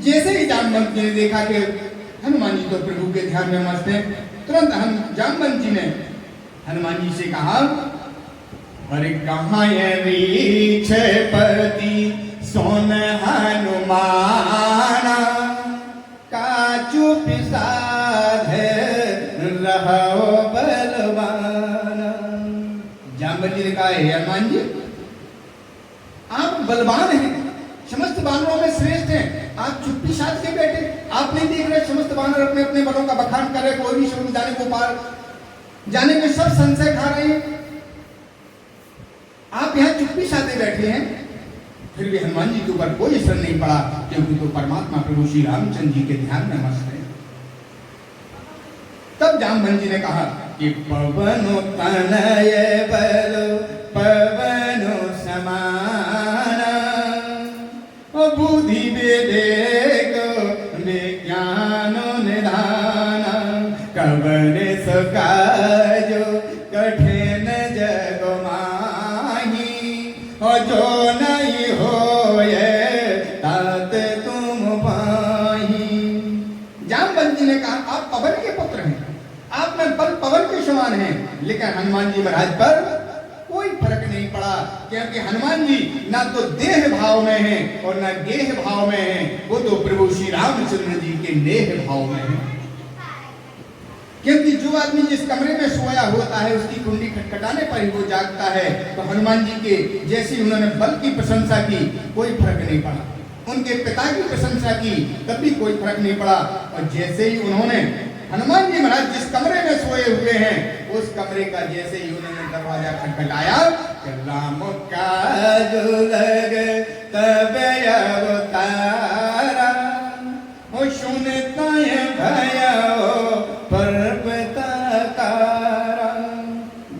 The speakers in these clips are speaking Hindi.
जैसे ही जामवंत जी ने देखा कि हनुमान जी तो प्रभु के ध्यान में मस्त हैं, तुरंत हम जामवंत जी ने हनुमान जी से कहा, अरे कहाँ ये रीछ पति सोन हनुमाना, काचू पिसाध रहो बलवाना। जामवंत जी ने कहा, हे हनुमान जी, आप बलवान हैं, समस्त बानरों में श्रेष्ठ हैं, आप चुप्पी साध के बैठे, आप नहीं देख रहे समस्त बानर अपने अपने बलों का बखान कर रहे, कोई भी समुद्र जाने को पार जाने में सब संशय खा रहे हैं, आप यहाँ चुप्पी साधे बैठे हैं। फिर भी हनुमान जी के ऊपर कोई असर नहीं पड़ा, क्योंकि तो परमात्मा प्रभु श्री रामचंद्र जी के ध्यान में मस्त है। तब जामवंत जी ने कहा कि पवनो तनय बलो पवनो समाना, बुद्धि विवेक विज्ञानो निधाना, कवन सकाजो कठिन जग माही, जो नहीं होए तात तुम पाही। जामवंत जी ने कहा, आप पवन के पुत्र हैं, आप में बल पवन के समान हैं, लेकिन हनुमान जी महाराज पर कोई फर्क नहीं पड़ा, क्योंकि हनुमान जी ना तो देह भाव में हैं और ना गेह भाव में हैं, वो तो प्रभु श्री रामचंद्र जी के नेह भाव में हैं। क्योंकि जो आदमी जिस कमरे में सोया होता है उसकी कुंडी खटखटाने पर ही वो जागता है, तो हनुमान जी के जैसे उन्होंने बल की प्रशंसा की कोई फर्क नहीं पड़ा, उनके पिता की प्रशंसा की तब भी कोई फर्क नहीं पड़ा, और जैसे ही उन्होंने हनुमान जी महाराज जिस कमरे में सोए हुए हैं उस कमरे का जैसे ही उन्होंने दरवाजा खटखटाया, राम काज लग तब अवतारा, वो सुनता है भयो पर्वतकारा।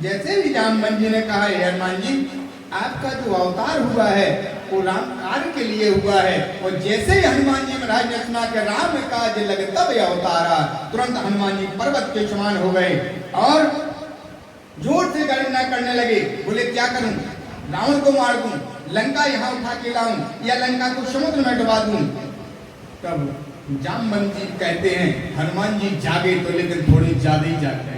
जैसे भी जामवंत जी ने कहा, हनुमान जी आपका जो अवतार हुआ है वो राम कार्य के लिए हुआ है, और जैसे ही हनुमान जी महाराज ने सुना कि राम काज लग तब अवतारा, तुरंत हनुमान जी पर्वत के समान हो गए और जोर से गणना करने लगे। बोले क्या करूं, रावण को मार दूं, लंका यहाँ उठा के लाऊं, या लंका को समुद्र में डुबा दूं। तब जामवंत जी कहते हैं, हनुमान जी जागे तो लेकिन थोड़ी ज्यादा ही जाग गए,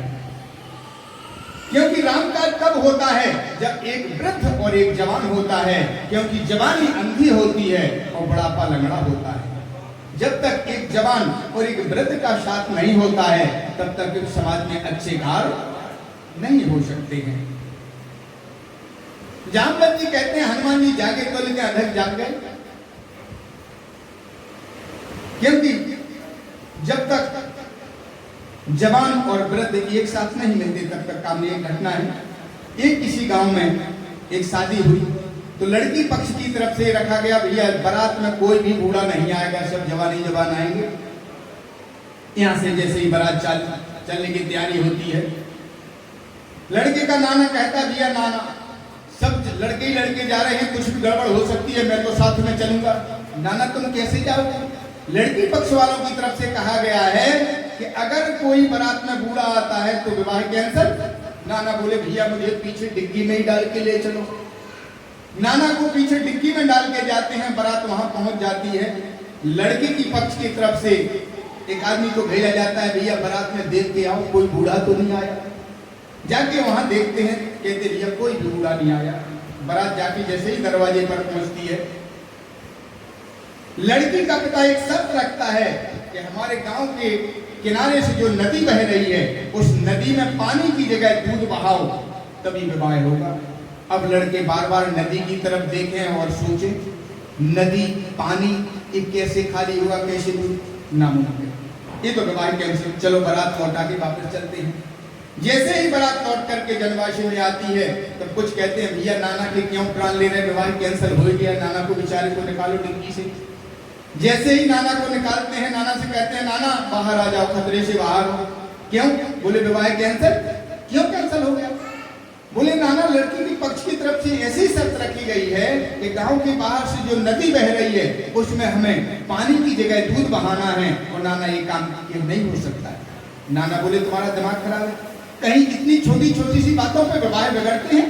क्योंकि राम काज कब होता है, जब एक वृद्ध और एक जवान होता है, क्योंकि जवानी अंधी होती है और बुढ़ापा लंगड़ा होता है। जब तक एक जवान और एक वृद्ध का साथ नहीं होता है तब तक इस समाज में अच्छे कार्य नहीं हो सकते हैं। जामवंत जी कहते हैं हनुमान जी जागे तो लेकिन अधक जाग गए, क्योंकि जब तक जवान और वृद्ध एक साथ नहीं मिलते तब तक काम नहीं। एक घटना है, एक किसी गांव में एक शादी हुई तो लड़की पक्ष की तरफ से रखा गया, भैया बारात में कोई भी बूढ़ा नहीं आएगा, सब जवान ही जवान आएंगे। यहाँ से जैसे ही बारात चलने की तैयारी होती है, लड़के का नाना कहता, भैया नाना सब लड़के ही लड़के जा रहे हैं, कुछ भी गड़बड़ हो सकती है, मैं तो साथ में चलूंगा। नाना तुम कैसे जाओगे? लड़की पक्ष वालों की तरफ से कहा गया है कि अगर कोई बारात में बूढ़ा आता है तो विवाह कैंसिल। नाना बोले, भैया मुझे पीछे डिग्गी में ही डाल के ले चलो। नाना को पीछे डिग्गी में डाल के जाते हैं, बारात वहां पहुंच जाती है। लड़के की पक्ष की तरफ से एक आदमी को भेजा जाता है, भैया बारात में देख के आओ कोई बूढ़ा तो नहीं आया। जाके वहां देखते हैं, कहते भैया कोई भी बूढ़ा नहीं आया। बारात जाके जैसे ही दरवाजे पर पहुंचती है, लड़की का पिता एक शर्त रखता है कि हमारे गांव के किनारे से जो नदी बह रही है उस नदी में पानी की जगह दूध बहाओ, तभी विवाह होगा। अब लड़के बार बार नदी की तरफ देखें और सोचें, नदी पानी ये कैसे खाली हुआ, कैसे दूध, नामुमकिन, ये तो विवाह कैंसिल। चलो बारात लौटा के वापस चलते हैं। जैसे ही बारात लौट करके जनवासी में आती है तब कुछ कहते हैं, भैया नाना के क्यों प्राण ले रहे, विवाह कैंसिल हो गया, नाना को बेचारे को निकालो डिग्गी से। जैसे ही नाना को निकालते हैं, नाना से कहते हैं, नाना बाहर आ जाओ, खतरे से बाहर हो। क्यों? बोले विवाह कैंसिल। क्यों कैंसिल हो गया? बोले नाना लड़की की पक्ष की तरफ से ऐसी शर्त रखी गई है कि गांव के बाहर से जो नदी बह रही है उसमें हमें पानी की जगह दूध बहाना है, और नाना ये काम ये नहीं हो सकता है। नाना बोले तुम्हारा दिमाग खराब है, कहीं इतनी छोटी छोटी सी बातों पे विवाह बिगड़ते हैं।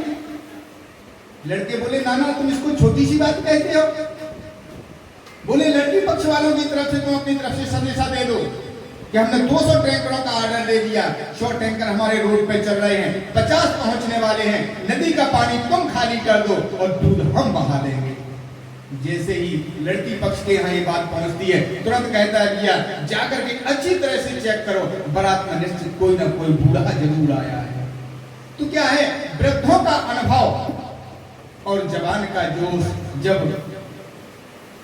लड़के बोले नाना तुम इसको छोटी सी बात कहते हो, बोले लड़की पक्ष वालों की तरफ से तुम अपनी तरफ से संदेशा दे दो कि हमने 200 टैंकरों का ऑर्डर दे दिया, 100 टैंकर हमारे रोड पे चल रहे हैं, 50 पहुंचने वाले हैं, नदी का पानी तुम खाली कर दो और दूध हम बहा देंगे। जैसे ही लड़की पक्ष के यहाँ ये बात पहुंचती है, तुरंत कहता है भैया जाकर के अच्छी तरह से चेक करो, बारात में निश्चित कोई ना कोई बूढ़ा जरूर आया है। तो क्या है, वृद्धों का अनुभव और जवान का जोश, जब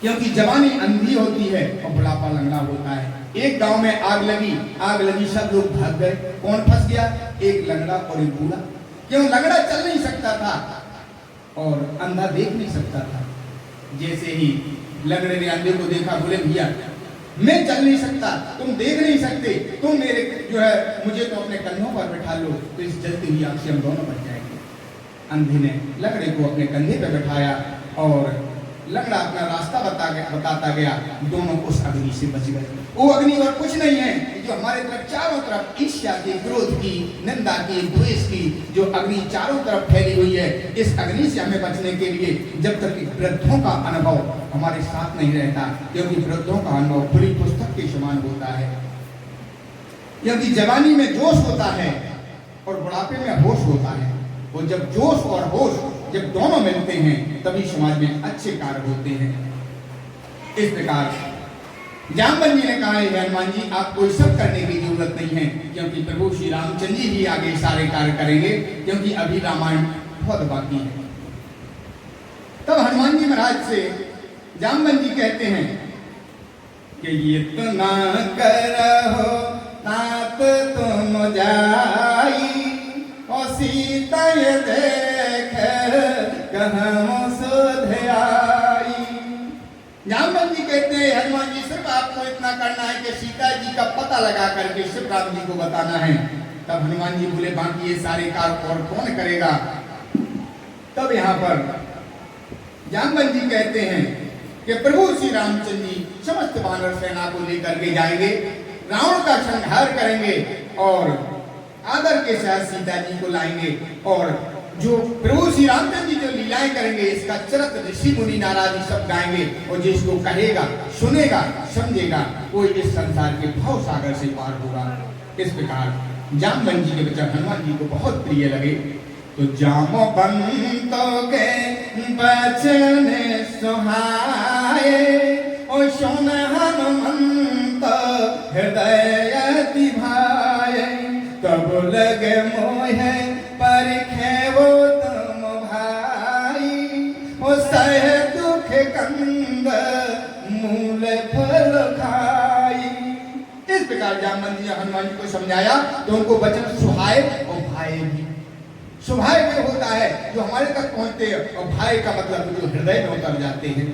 क्योंकि जवानी अंधी होती है और बुढ़ापा लंगड़ा होता है। एक गांव में आग लगी, सब लोग भाग गए। कौन फंस गया? एक लंगड़ा और एक बूढ़ा। क्यों? लंगड़ा चल नहीं सकता था और अंधा देख नहीं सकता था। जैसे ही लंगड़े ने अंधे को देखा, बोले भैया मैं चल नहीं सकता, तुम देख नहीं सकते, तुम मेरे जो है मुझे तो अपने कंधों पर बैठा लो, तो इस जलती हुई आग से हम दोनों बच जाएंगे। अंधे ने लंगड़े को अपने कंधे पर बैठाया और लंगड़ा अपना रास्ता बताता गया, दोनों उस अग्नि से बच गए। वो अग्नि और कुछ नहीं है, जो हमारे तरफ चारों तरफ ईर्ष्या की, क्रोध की, निंदा की, द्वेष की जो अग्नि चारों तरफ फैली हुई है, इस अग्नि से हमें बचने के लिए जब तक वृद्धों का अनुभव हमारे साथ नहीं रहता, क्योंकि वृद्धों का अनुभव खुली पुस्तक के समान होता है। क्योंकि जवानी में जोश होता है और बुढ़ापे में होश होता है। वो जब जोश और होश जब दोनों मिलते हैं तभी समाज में अच्छे कार्य होते हैं। इस प्रकार जामवंत जी ने कहा है, हनुमान जी आपको सब करने की जरूरत नहीं है, क्योंकि प्रभु श्री रामचंद्र जी ही आगे सारे कार्य करेंगे, क्योंकि अभी रामायण बहुत बाकी है। तब हनुमान जी महाराज से जामवंत जी कहते हैं कि ये तो ना करहो तात तुम जाई और सीता ये देख कहूं सुध आई। जामवंत जी कहते हैं हनुमान जी सिर्फ आपको इतना करना है कि सीता जी का पता लगा करके शिव राम जी को बताना है। तब हनुमान जी बोले बाकी ये सारे कार्य और कौन करेगा? तब यहाँ पर जामवंत जी कहते हैं कि प्रभु श्री रामचंद्र जी समस्त वानर सेना को लेकर के जाएंगे, रावण का संहार करेंगे और आदर के साथ सीता जी को लाएंगे, और जो प्रभु श्री रामचंद्र जी जो लीलाएं करेंगे इसका चरित्र ऋषि मुनि नारद सब गाएंगे, और जिसको कहेगा, सुनेगा, समझेगा, कोई इस संसार के भव सागर से पार होगा। इस प्रकार जामवंत जी के वचन हनुमान जी को बहुत प्रिय लगे। तो जामवंतों के वचन सुहाए और सुन हनुमंत हृदय भाए, तब लगे मोहे परखे वो तुम भाई, ओ सह दुख कंद मूल फल खाई। इस प्रकार जामवंत जी हनुमान जी को समझाया तो उनको वचन सुहाए और भाए भी। सुभाए जो होता है जो हमारे तक पहुंचते हैं, और भाई का मतलब जो हृदय में उतर जाते हैं।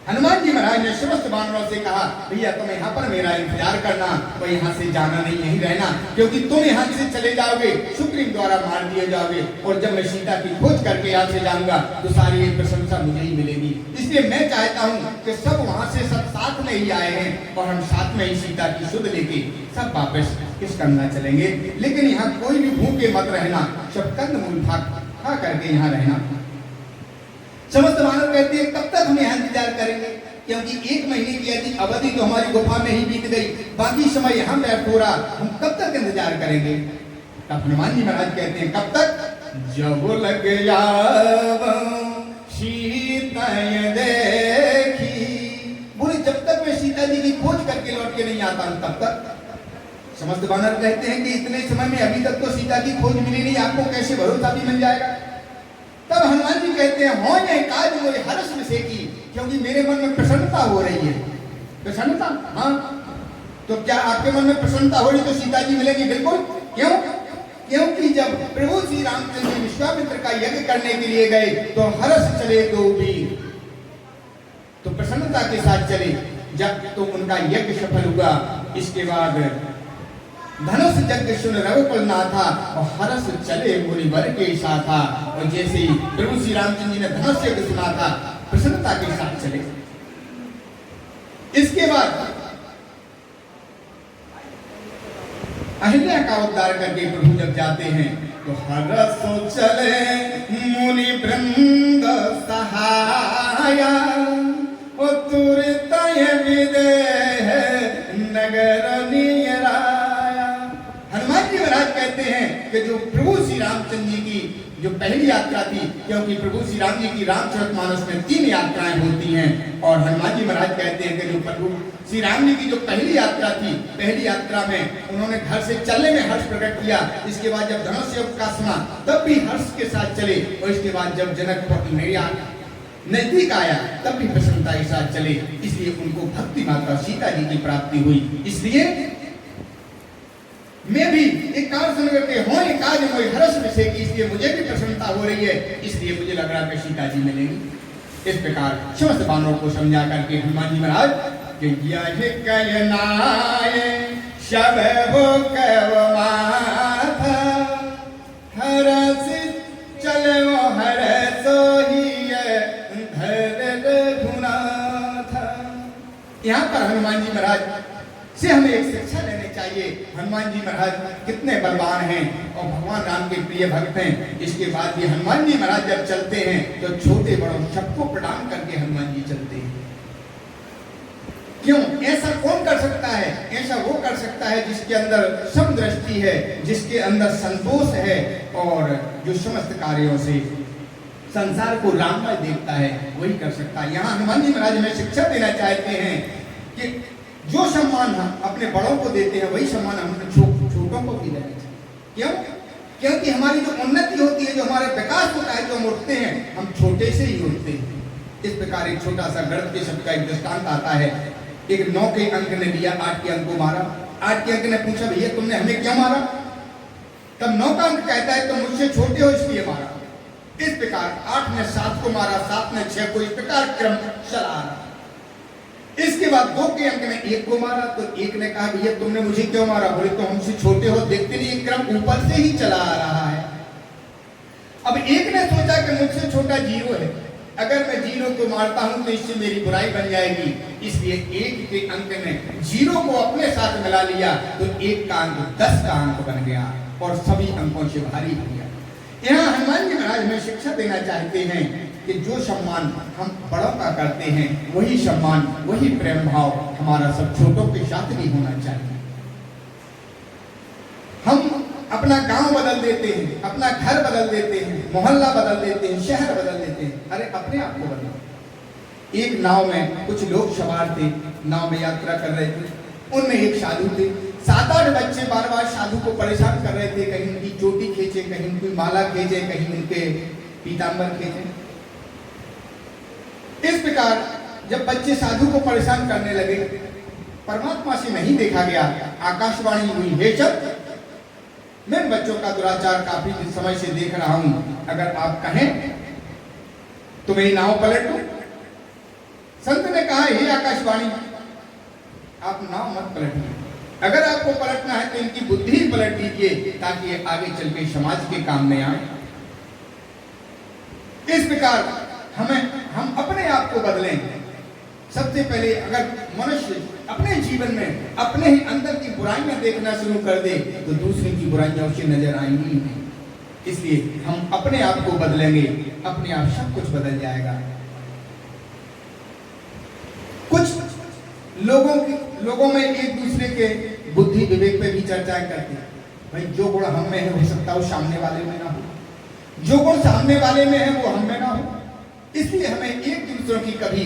हनुमान जी महाराज ने समस्त वानरों से कहा, भैया तुम यहाँ पर मेरा इंतजार करना, तो यहाँ से जाना नहीं, यहीं रहना, क्योंकि तुम यहाँ से चले जाओगे सुग्रीव द्वारा मार दिए जाओगे, और जब मैं सीता की खोज करके यहाँ से जाऊंगा तो सारी प्रशंसा मुझे ही मिलेगी। इसलिए मैं चाहता हूँ कि सब वहाँ से सब साथ में ही आए हैं और हम साथ में ही सीता की सुध लेके सब वापस किस करना चलेंगे। लेकिन यहाँ कोई भी भूखे मत रहना, सब कंदमूल खा करके यहाँ रहना। समस्त मानव कहते हैं कब तक हम यहाँ इंतजार करेंगे, क्योंकि 1 महीने की अवधि तो हमारी गुफा में ही बीत गई, बाकी समय यहाँ बैठ हो रहा, हम कब तक इंतजार करेंगे। तब हनुमान जी महाराज कहते हैं कब तक? जब लग सीता देखी, बोले जब तक मैं सीता जी की खोज करके लौट के नहीं आता हूँ तब तक। समस्त वानर कहते हैं कि इतने समय में अभी तक तो सीता की खोज मिली नहीं, आपको कैसे भरोसा भी मिल जाएगा। तब हनुमान जी कहते हैं हो ये काज मुझे हर्ष से की, क्योंकि मेरे मन में प्रसन्नता हो रही है। प्रसन्नता? हाँ, तो क्या आपके मन में प्रसन्नता हो रही तो सीता जी मिलेगी? बिल्कुल। क्यों? क्योंकि जब प्रभु श्री रामचंद्र जी विश्वामित्र का यज्ञ करने के लिए गए तो हर्ष चले तो भी तो प्रसन्नता के साथ चले। जब तो उनका यज्ञ सफल हुआ, इसके बाद धनुष यज्ञ सुन रघुकुल नाथा और हर्ष चले मुनिवर के साथा। और जैसे ही प्रभु श्री रामचंद्र जी ने धनुष यज्ञ सुना था, प्रसन्नता के साथ चले। इसके बाद अहिल्या का उद्धार करके प्रभु जब जाते हैं तो हर्ष चले मुनि वृंद सहाया, ओ तू महाराज कहते हैं कि जो प्रभु श्री रामचंद्र जी की जो पहली यात्रा थी, क्योंकि प्रभु श्री राम जी की रामचरितमानस में 3 यात्राएं होती हैं, और हनुमान जी महाराज कहते हैं कि जो प्रभु श्री राम जी की जो पहली यात्रा थी, पहली यात्रा में उन्होंने घर से चलने में हर्ष प्रकट किया। इसके बाद जब धनुष योग का सुना तब भी हर्ष के साथ चले, और इसके बाद जब जनकपुर नजदीक आया तब भी प्रसन्नता के साथ चले। इसलिए उनको भक्ति माता सीता जी की प्राप्ति हुई। इसलिए मैं भी एक कार्य सुन करके हो एक काज मोहि हर्ष विषय की, इसलिए मुझे भी प्रसन्नता हो रही है। इसलिए मुझे लग रहा है कि सीता जी मिलेंगी। इस प्रकार समस्त बानरों को समझा करके हनुमान जी महाराज कि यह कहनाए सब हो कव माथा हरस चलो हरस यहाँ पर हनुमान जी महाराज से हमें एक शिक्षा लेनी चाहिए। हनुमान जी महाराज कितने बलवान हैं और भगवान राम के प्रिय भक्त हैं। इसके बाद भी हनुमान जी महाराज जब चलते हैं तो छोटे बड़ों सबको प्रणाम करके हनुमान जी चलते हैं। क्यों? ऐसा कौन कर सकता है? ऐसा वो कर सकता है जिसके अंदर समदृष्टि है, जिसके अंदर संतोष है, और जो समस्त कार्यों से संसार को राममय देखता है, वही कर सकता है। यहाँ हनुमान जी महाराज हमें शिक्षा देना चाहते हैं कि जो सम्मान हम अपने बड़ों को देते हैं वही सम्मान हम छोटों को भी देना चाहिए। क्यों? क्योंकि हमारी जो उन्नति होती है, जो हमारा विकास होता है, जो हम उठते हैं, हम छोटे से ही उठते हैं। इस प्रकार एक छोटा सा गणित के शब्द का एक दृष्टांत आता है। एक 9 के अंक ने लिया, 8 के अंक को मारा। 8 के अंक ने पूछा, भैया तुमने हमें क्यों मारा? तब 9 का अंक कहता है तुम मुझसे छोटे हो इसलिए मारा। इस प्रकार 8 ने 7 को मारा, 7 ने 6 को, इस प्रकार क्रम चला रहा। इसके बाद 2 के अंक ने 1 को मारा, तो 1 ने कहा भैया तुमने मुझे क्यों मारा? बोले तो हमसे छोटे हो, देखते नहीं क्रम ऊपर से ही चला आ रहा है। अब 1 ने सोचा कि मुझसे छोटा 0 है, अगर मैं 0 को मारता हूं तो इससे मेरी बुराई बन जाएगी। इसलिए 1 के अंक ने 0 को अपने साथ मिला लिया, तो 1 का अंक 10 का अंक बन गया और सभी अंकों से भारी हो गया। यहाँ हनुमान जी महाराज हमें शिक्षा देना चाहते हैं कि जो सम्मान हम बड़ों का करते हैं, वही सम्मान, वही प्रेम भाव हमारा सब छोटों के साथ भी होना चाहिए। हम अपना गांव बदल देते हैं, अपना घर बदल देते हैं, मोहल्ला बदल देते हैं, शहर बदल देते हैं। अरे अपने आप को बदलो। एक नाव में कुछ लोग सवार थे, नाव में यात्रा कर रहे थे। उनमें एक साधु थे। 7-8 बच्चे बार बार साधु को परेशान कर रहे थे, कहीं उनकी चोटी खींचे, कहीं उनकी माला खींचे, कहीं उनके पीताम्बर खींचे। इस प्रकार जब बच्चे साधु को परेशान करने लगे, परमात्मा से नहीं देखा गया। आकाशवाणी हुई, हे चंद, मैं बच्चों का दुराचार काफी समय से देख रहा हूं, अगर आप कहें तो मेरी नाव पलट दूं। संत ने कहा, हे आकाशवाणी, आप नाव मत पलटिए, अगर आपको पलटना है तो इनकी बुद्धि ही पलट दीजिए, ताकि ये आगे चल के समाज के काम में आए। इस प्रकार हम अपने आप को बदलें। सबसे पहले अगर मनुष्य अपने जीवन में अपने ही अंदर की बुराइयां देखना शुरू कर दे, तो दूसरे की बुराइयां उसे नजर आएंगी ही नहीं। इसलिए हम अपने आप को बदलेंगे, अपने आप सब कुछ बदल जाएगा। कुछ लोगों में एक दूसरे के बुद्धि विवेक पे भी चर्चाएं करते हैं। भाई जो गुण हम में है हो सकता है वो सामने वाले में ना हो, जो गुण सामने वाले में है वो हम में ना हो। इसलिए हमें एक दूसरों की कभी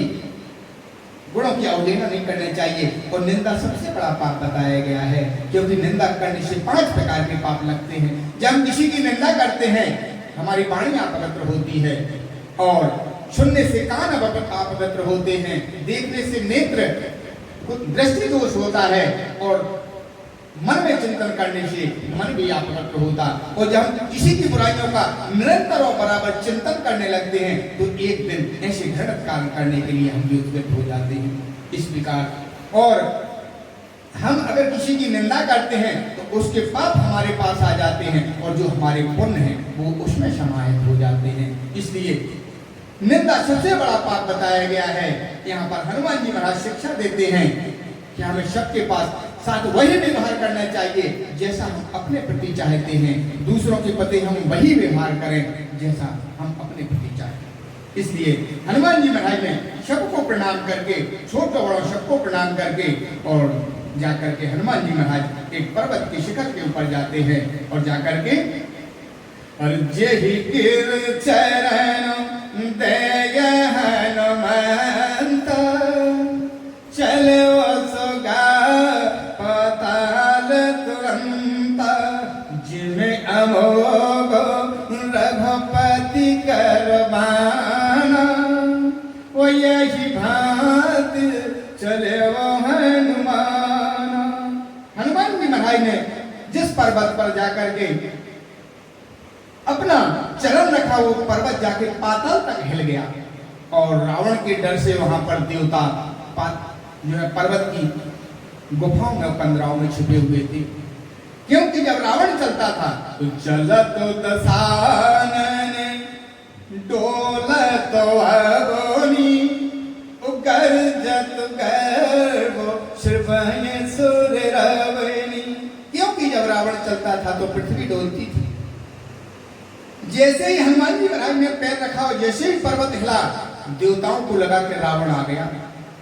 गुणों की अवहेलना नहीं करनी चाहिए। और निंदा सबसे बड़ा पाप बताया गया है, क्योंकि निंदा करने से 5 प्रकार के पाप लगते हैं। जब हम किसी की निंदा करते हैं, हमारी वाणी अपवित्र होती है, और सुनने से कान अपवित्र होते हैं, देखने से नेत्र दृष्टि दोष होता है, और मन में चिंतन करने से मन भी अपवित्र होता। और जब हम किसी की बुराइयों का निरंतर और बराबर चिंतन करने लगते हैं, तो एक दिन ऐसे घृणित कार्य करने के लिए हम भी उद्यत हो जाते हैं। इस प्रकार और हम अगर किसी की निंदा करते हैं तो उसके पाप हमारे पास आ जाते हैं, और जो हमारे पुण्य हैं वो उसमें समाहित हो जाते हैं। इसलिए निंदा सबसे बड़ा पाप बताया गया है। यहाँ पर हनुमान जी महाराज शिक्षा देते हैं कि हमें सबके पास साथ वही व्यवहार करना चाहिए जैसा हम अपने प्रति चाहते हैं। दूसरों के प्रति हम वही व्यवहार करें जैसा हम अपने प्रति चाहते हैं। इसलिए हनुमान जी महाराज ने सबको प्रणाम करके, छोटे बड़ों सबको प्रणाम करके और जाकर के हनुमान जी महाराज एक पर्वत के शिखर के ऊपर जाते हैं और जाकर के जेहि गिर चरण दय हनुमंत चले सुगा पताल तुरंत जिन्हें अमोघ रघुपति करवाना वो यही भात चले वो हनुमान। हनुमान जी महाराज ने जिस पर्वत पर जाकर के अपना चरण रखा वो पर्वत जाके पाताल तक हिल गया और रावण के डर से वहां पर देवता जो है पर्वत की गुफाओं में कंदराओं में छिपे हुए थे, क्योंकि जब रावण चलता था तो चलत दसानन डोलत अगोनी गर्जत गर्व श्रवण सुर रवनी। क्योंकि जब रावण चलता था तो पृथ्वी डोलती थी। जैसे ही हनुमान जी महाराज ने पैर रखा और जैसे ही पर्वत हिला देवताओं को लगा कि रावण आ गया,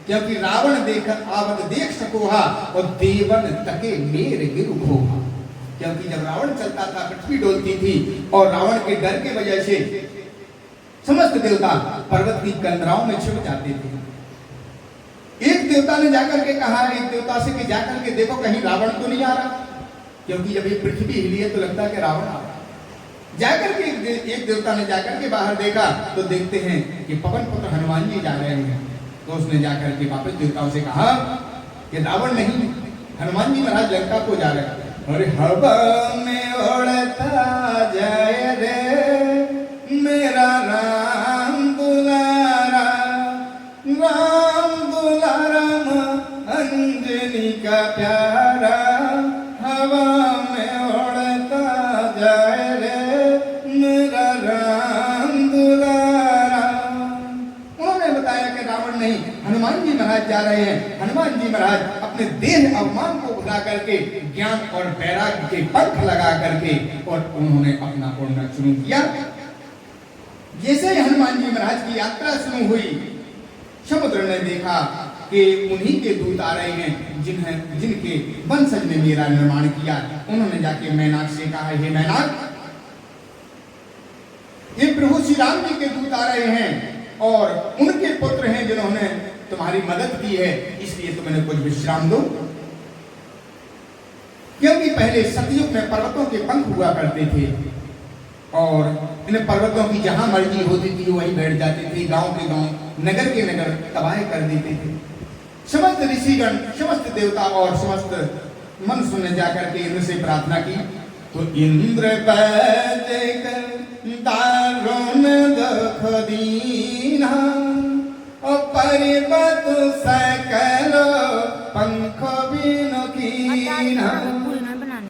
क्योंकि रावण देखत आवत देख सकोहा और देवन तके मेर गिरु खोहा। क्योंकि जब रावण चलता था पृथ्वी डोलती थी और रावण के डर के वजह से समस्त देवता पर्वत की कंदराओं में छिप जाते थे। एक देवता ने जाकर के कहा एक देवता से कि जाकर के देखो कहीं रावण तो नहीं आ रहा, क्योंकि जब ये पृथ्वी हिली है तो लगता है कि रावण आ रहा। जाकर के एक देवता ने जाकर के बाहर देखा तो देखते हैं कि पवन पुत्र हनुमान जी जा रहे हैं। तो उसने जाकर के वापस देवताओं से कहा कि रावण नहीं, हनुमान जी महाराज लंका को जा रहे हैं। और हवा में उड़ता जाए रे मेरा राम दुलारा, राम दुलारा अंजनी का प्यारा, हवा में उड़ता जाए रे मेरा राम दुलारा। उन्होंने बताया कि रावण नहीं, हनुमान जी महाराज जा रहे हैं। हनुमान जी महाराज अपने देह अवमान को भुला करके ज्ञान और वैराग्य के पंख लगा करके और उन्होंने अपना उड़ना शुरू किया। जैसे ही हनुमान जी महाराज की यात्रा शुरू हुई, समुद्र ने देखा कि उन्हीं के दूत आ रहे हैं जिनके वंशज ने मेरा निर्माण किया। उन्होंने जाके मैनाक से कहा, हे मैनाक, ये प्रभु श्री राम जी के दूत आ रहे हैं और उनके पुत्र हैं जिन्होंने तुम्हारी मदद की है, इसलिए तुम्हें कुछ विश्राम दो। क्योंकि पहले सतयुग में पर्वतों के पंख हुआ करते थे और इन पर्वतों की जहां मर्जी होती थी वहीं बैठ जाते थे, गांव के गांव, नगर के नगर तबाह कर देते थे। समस्त ऋषिगण, समस्त देवता और समस्त मनुष्य ने जाकर के इनसे प्रार्थना की तो इंद्र दारुण दुख दीना पर्वत सकल पंख बिनु कीना।